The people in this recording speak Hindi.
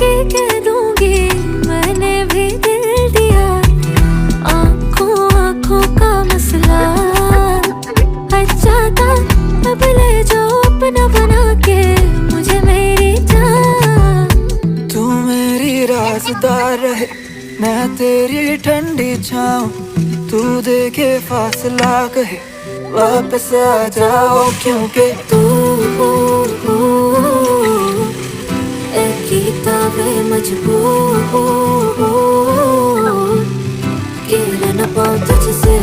के कह दूंगी मैंने भी दिल दिया। आंखों आंखों का मसला अच्छा था, अब ले जाओ अपना बना के मुझे मेरी जान। तू मेरी राज़दार रहे, मैं तेरी ठंडी छाँव, तू देखे फासला कहे वापस आ जाओ, क्योंकि तू एक किताबे मजबूर, गिर न पाऊं तुझसे।